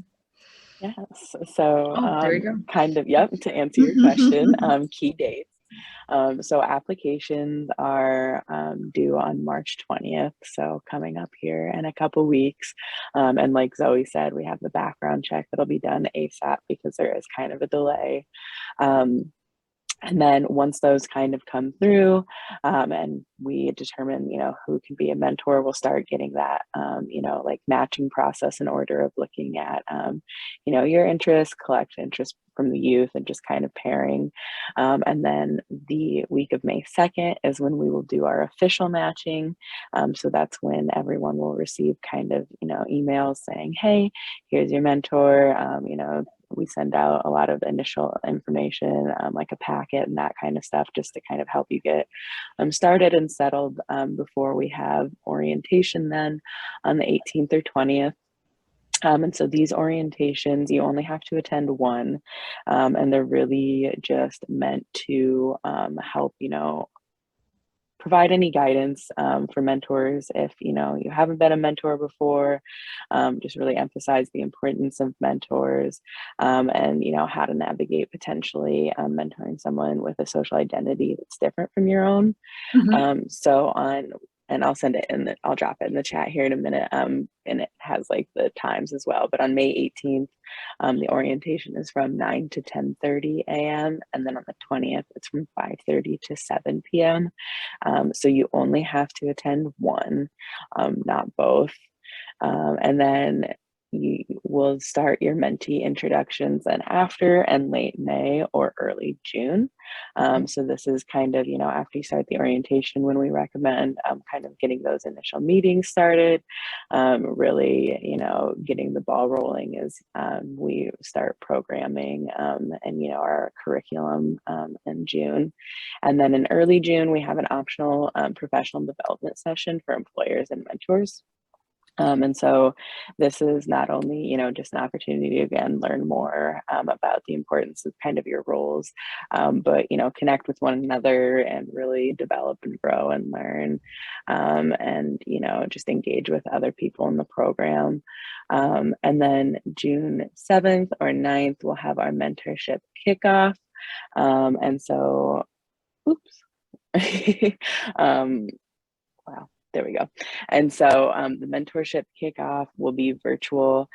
Yes. So there you go. kind of, yep, to answer your question, key dates. So applications are due on March 20th, so coming up here in a couple weeks. And like Zoe said, we have the background check that'll be done ASAP because there is kind of a delay. And then once those kind of come through and we determine, you know, who can be a mentor, we'll start getting that, you know, like matching process in order of looking at, you know, your interests, collect interest from the youth and just kind of pairing. And then the week of May 2nd is when we will do our official matching. So that's when everyone will receive kind of, you know, emails saying, hey, here's your mentor, you know, we send out a lot of initial information, like a packet and that kind of stuff, just to kind of help you get started and settled before we have orientation then on the 18th or 20th. And so these orientations, you only have to attend one, and they're really just meant to help, you know, provide any guidance for mentors if, you know, you haven't been a mentor before, just really emphasize the importance of mentors and, you know, how to navigate potentially mentoring someone with a social identity that's different from your own. And I'll send it I'll drop it in the chat here in a minute. And it has like the times as well. But on May 18th, the orientation is from 9 to 10:30 a.m. And then on the 20th, it's from 5:30 to 7 p.m. So you only have to attend one, not both. And then you will start your mentee introductions then after and late May or early June. So this is kind of, you know, after you start the orientation when we recommend kind of getting those initial meetings started, really, you know, getting the ball rolling as we start programming and, you know, our curriculum in June. And then in early June, we have an optional professional development session for employers and mentors. And so this is not only, you know, just an opportunity to, again, learn more about the importance of kind of your roles, but, you know, connect with one another and really develop and grow and learn, and, you know, just engage with other people in the program. And then June 7th or 9th, we'll have our mentorship kickoff. And so, oops. Wow. There we go. And so the mentorship kickoff will be virtual,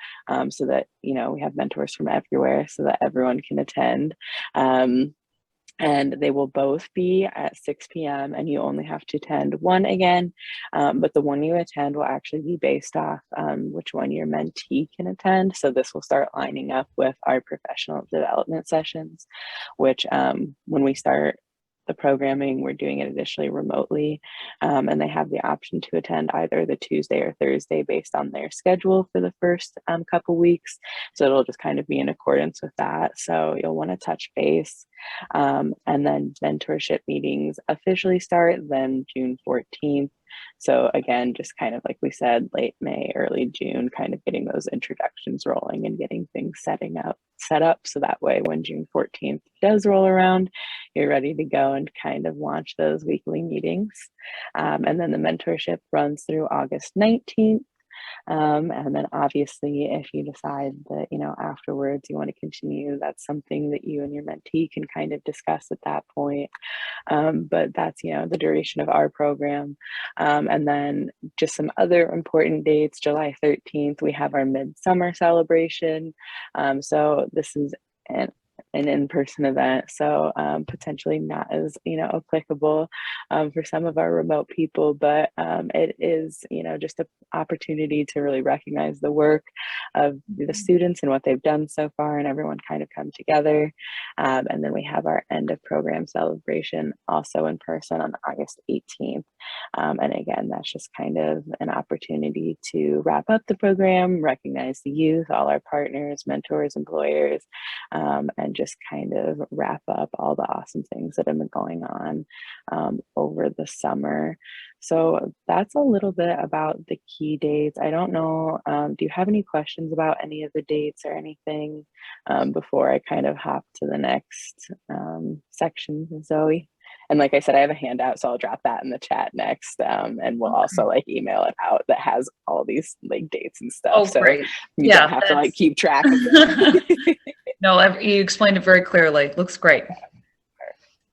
so that, you know, we have mentors from everywhere so that everyone can attend. And they will both be at 6 p.m. and you only have to attend one again. But the one you attend will actually be based off which one your mentee can attend. So this will start lining up with our professional development sessions, which when we start the programming, we're doing it additionally remotely, and they have the option to attend either the Tuesday or Thursday based on their schedule for the first couple weeks. So it'll just kind of be in accordance with that. So you'll want to touch base. And then mentorship meetings officially start then June 14th. So again, just kind of like we said, late May, early June, kind of getting those introductions rolling and getting things set up so that way when June 14th does roll around, you're ready to go and kind of launch those weekly meetings. And then the mentorship runs through August 19th. And then obviously if you decide that, you know, afterwards you want to continue, that's something that you and your mentee can kind of discuss at that point. But that's, you know, the duration of our program. And then just some other important dates: July 13th, we have our midsummer celebration. So this is an in-person event, so potentially not as, you know, applicable for some of our remote people, but it is, you know, just an opportunity to really recognize the work of the students and what they've done so far, and everyone kind of come together. And then we have our end of program celebration also in person on August 18th. And again, that's just kind of an opportunity to wrap up the program, recognize the youth, all our partners, mentors, employers, and just kind of wrap up all the awesome things that have been going on over the summer. So that's a little bit about the key dates. I don't know, do you have any questions about any of the dates or anything before I kind of hop to the next section, Zoe? And like I said, I have a handout, so I'll drop that in the chat next. And we'll also like email it out that has all these like dates and stuff. Oh, so great. you don't have to like keep track of it. No, you explained it very clearly. Looks great.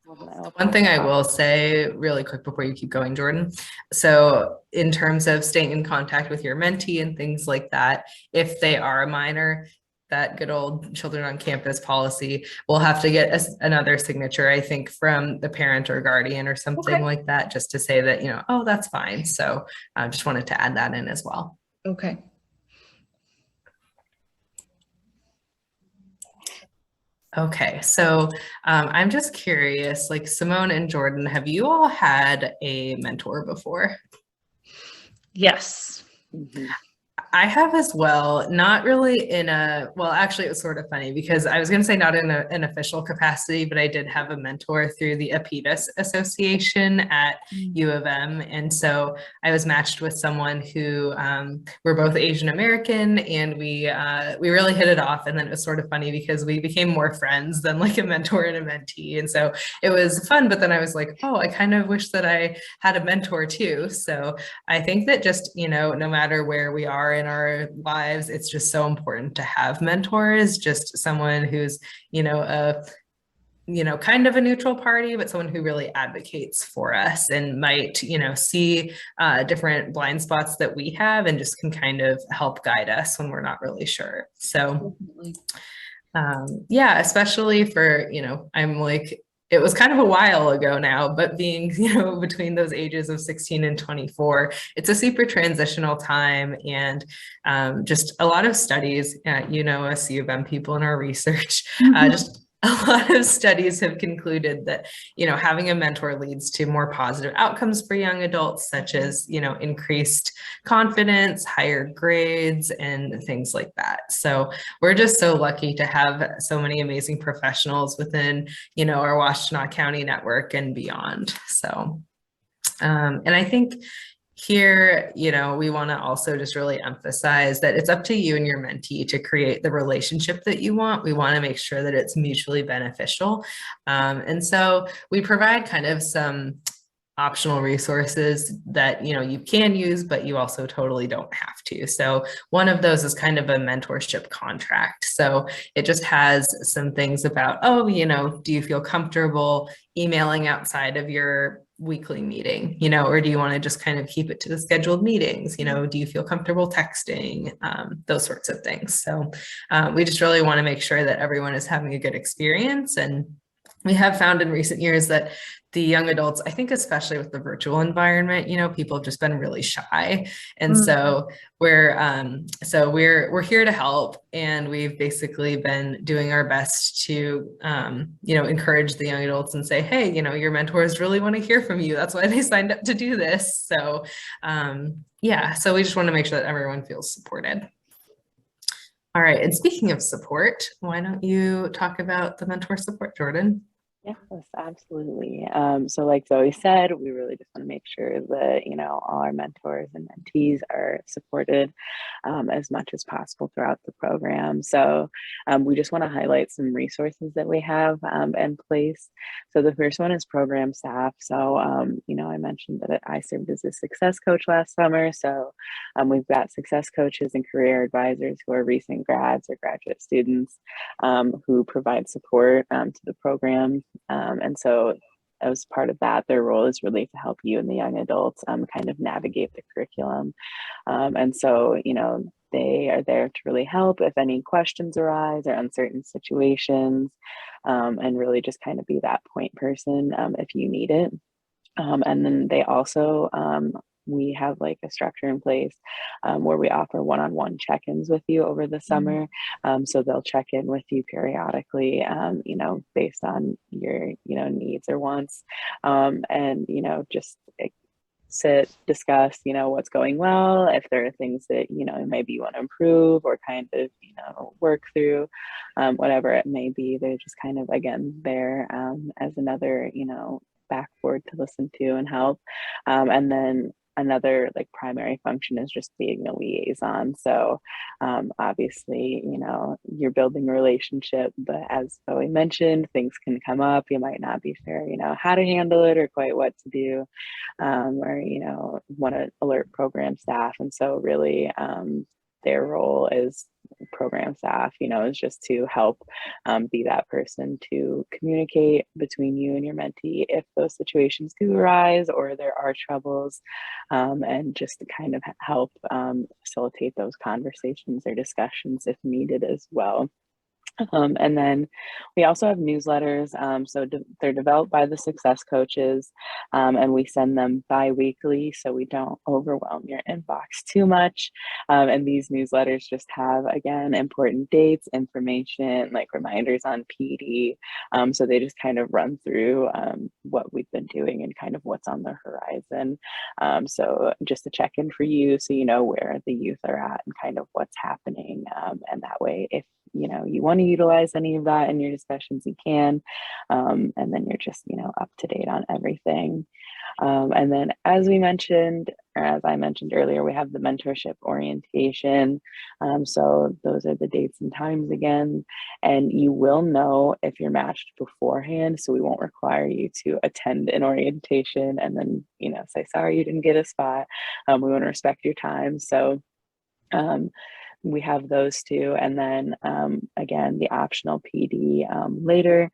One thing I will say really quick before you keep going, Jordan. So in terms of staying in contact with your mentee and things like that, if they are a minor, that good old children on campus policy, we'll have to get another signature, I think, from the parent or guardian or something like that, just to say that, you know, oh, that's fine. So I just wanted to add that in as well. Okay. Okay, so I'm just curious, like Simone and Jordan, have you all had a mentor before? Yes. Mm-hmm. I have as well, not really in a, well, actually it was sort of funny because I was going to say not in an official capacity, but I did have a mentor through the APEDUS Association at U of M. And so I was matched with someone who were both Asian American, and we really hit it off. And then it was sort of funny because we became more friends than like a mentor and a mentee. And so it was fun, but then I was like, oh, I kind of wish that I had a mentor too. So I think that just, you know, no matter where we are in our lives, it's just so important to have mentors, just someone who's, you know, kind of a neutral party, but someone who really advocates for us and might, you know, see different blind spots that we have and just can kind of help guide us when we're not really sure. So yeah, especially for, you know, I'm like, it was kind of a while ago now, but being, you know, between those ages of 16 and 24, it's a super transitional time. And just a lot of studies, you know, us U of M people in our research, just a lot of studies have concluded that, you know, having a mentor leads to more positive outcomes for young adults, such as, you know, increased confidence, higher grades, and things like that. So we're just so lucky to have so many amazing professionals within, you know, our Washtenaw County network and beyond. So, and I think here, you know, we want to also just really emphasize that it's up to you and your mentee to create the relationship that you want. We want to make sure that it's mutually beneficial. And so we provide kind of some optional resources that, you know, you can use, but you also totally don't have to. So one of those is kind of a mentorship contract. So it just has some things about, oh, you know, do you feel comfortable emailing outside of your weekly meeting, you know, or do you want to just kind of keep it to the scheduled meetings? You know, do you feel comfortable texting? Those sorts of things. So we just really want to make sure that everyone is having a good experience. And we have found in recent years that the young adults, I think, especially with the virtual environment, you know, people have just been really shy. And so we're here to help. And we've basically been doing our best to, you know, encourage the young adults and say, hey, you know, your mentors really want to hear from you. That's why they signed up to do this. So yeah, so we just want to make sure that everyone feels supported. All right, and speaking of support, why don't you talk about the mentor support, Jordan? Yes, absolutely. So like Zoe said, we really just want to make sure that, you know, all our mentors and mentees are supported as much as possible throughout the program. So we just want to highlight some resources that we have in place. So the first one is program staff. So, you know, I mentioned that I served as a success coach last summer. So we've got success coaches and career advisors who are recent grads or graduate students who provide support to the program. And so as part of that, their role is really to help you and the young adults kind of navigate the curriculum. And so, you know, they are there to really help if any questions arise or uncertain situations, and really just kind of be that point person if you need it. And then they also, we have like a structure in place where we offer one-on-one check-ins with you over the summer. So they'll check in with you periodically, you know, based on your, you know, needs or wants, and, you know, just sit, discuss, you know, what's going well, if there are things that, you know, maybe you want to improve or kind of, you know, work through, whatever it may be. They're just kind of, again, there as another, you know, backboard to listen to and help. And then another like primary function is just being a liaison. So obviously, you know, you're building a relationship, but as Zoe mentioned, things can come up. You might not be sure, you know, how to handle it or quite what to do, or, you know, want to alert program staff. And so really their role is program staff, you know, is just to help be that person to communicate between you and your mentee if those situations do arise or there are troubles, and just to kind of help facilitate those conversations or discussions if needed as well. And then we also have newsletters. So they're developed by the success coaches, and we send them bi-weekly so we don't overwhelm your inbox too much. And these newsletters just have, again, important dates, information, like reminders on PD. So they just kind of run through what we've been doing and kind of what's on the horizon. So just a check-in for you so you know where the youth are at and kind of what's happening. And that way, if you know you want to utilize any of that in your discussions, you can, and then you're just, you know, up to date on everything. And then as we mentioned, or as I mentioned earlier, we have the mentorship orientation. So those are the dates and times again, and you will know if you're matched beforehand. So we won't require you to attend an orientation and then, you know, say, sorry, you didn't get a spot. We want to respect your time. So we have those two. And then again, the optional PD later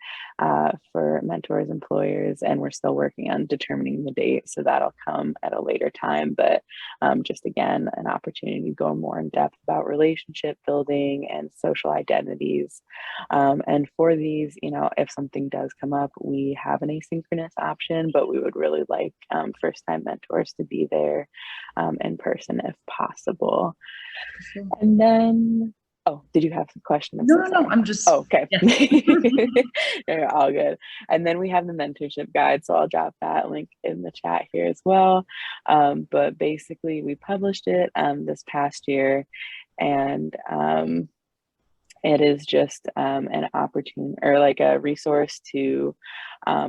for mentors, employers, and we're still working on determining the date. So that'll come at a later time, but just again, an opportunity to go more in depth about relationship building and social identities. And for these, you know, if something does come up, we have an asynchronous option, but we would really like first-time mentors to be there in person if possible. And then, oh, did you have a question? No, I'm just. Oh, okay. Yeah. They're all good. And then we have the mentorship guide. So I'll drop that link in the chat here as well. But basically we published it this past year, and it is just an opportunity or like a resource to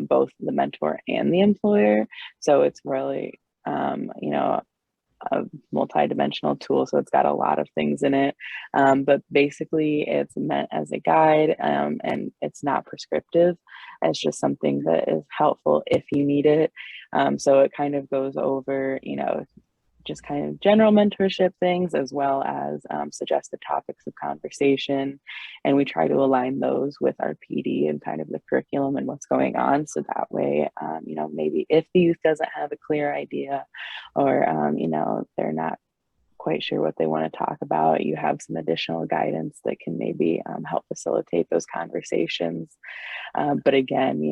both the mentor and the employer. So it's really, you know, a multi-dimensional tool, so it's got a lot of things in it. But basically, it's meant as a guide, and it's not prescriptive. It's just something that is helpful if you need it. So it kind of goes over, just kind of general mentorship things, as well as suggested topics of conversation. And we try to align those with our PD and kind of the curriculum and what's going on. So that way, maybe if the youth doesn't have a clear idea, or, they're not quite sure what they want to talk about, you have some additional guidance that can maybe help facilitate those conversations. But again,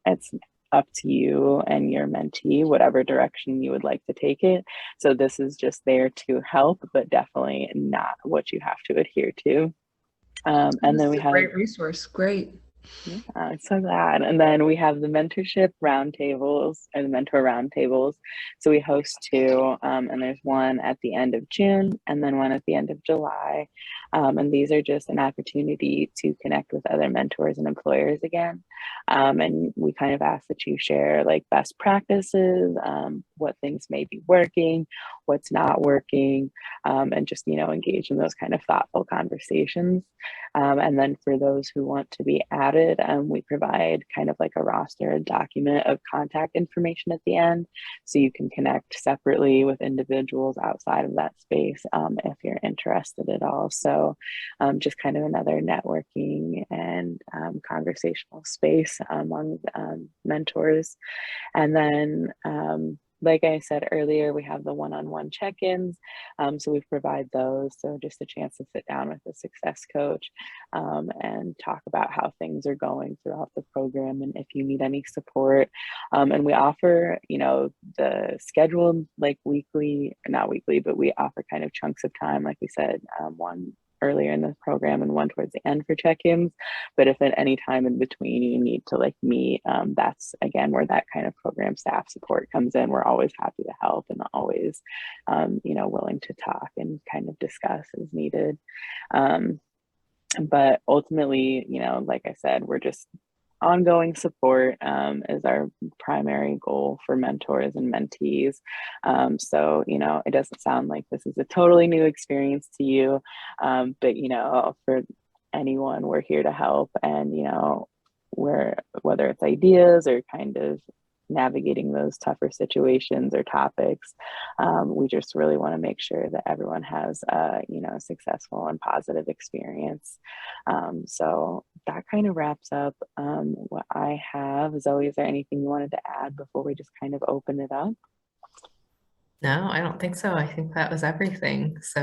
it's up to you and your mentee, whatever direction you would like to take it. So this is just there to help, but definitely not what you have to adhere to. And then we have a great resource. Great. Yeah, so glad. And then we have the mentorship roundtables and the mentor roundtables. So we host two, and there's one at the end of June and then one at the end of July. And these are just an opportunity to connect with other mentors and employers again. And we kind of ask that you share like best practices, what things may be working, what's not working, and just, engage in those kind of thoughtful conversations. And then for those who want to be added, we provide kind of like a roster, a document of contact information at the end. So you can connect separately with individuals outside of that space if you're interested at all. So just kind of another networking and conversational space among mentors. And then like I said earlier, we have the one-on-one check-ins. So we provide those. So just a chance to sit down with a success coach and talk about how things are going throughout the program and if you need any support. And we offer, the scheduled like weekly, not weekly, but we offer kind of chunks of time, like we said, one earlier in the program and one towards the end for check-ins. But if at any time in between you need to like meet, that's again where that kind of program staff support comes in. We're always happy to help and always, willing to talk and kind of discuss as needed. But ultimately, like I said, we're just ongoing support is our primary goal for mentors and mentees. So, it doesn't sound like this is a totally new experience to you, but, for anyone, we're here to help. And, whether it's ideas or kind of navigating those tougher situations or topics, we just really want to make sure that everyone has a successful and positive experience. So that kind of wraps up what I have. Zoe, is there anything you wanted to add before we just kind of open it up? No, I don't think so. I think that was everything. So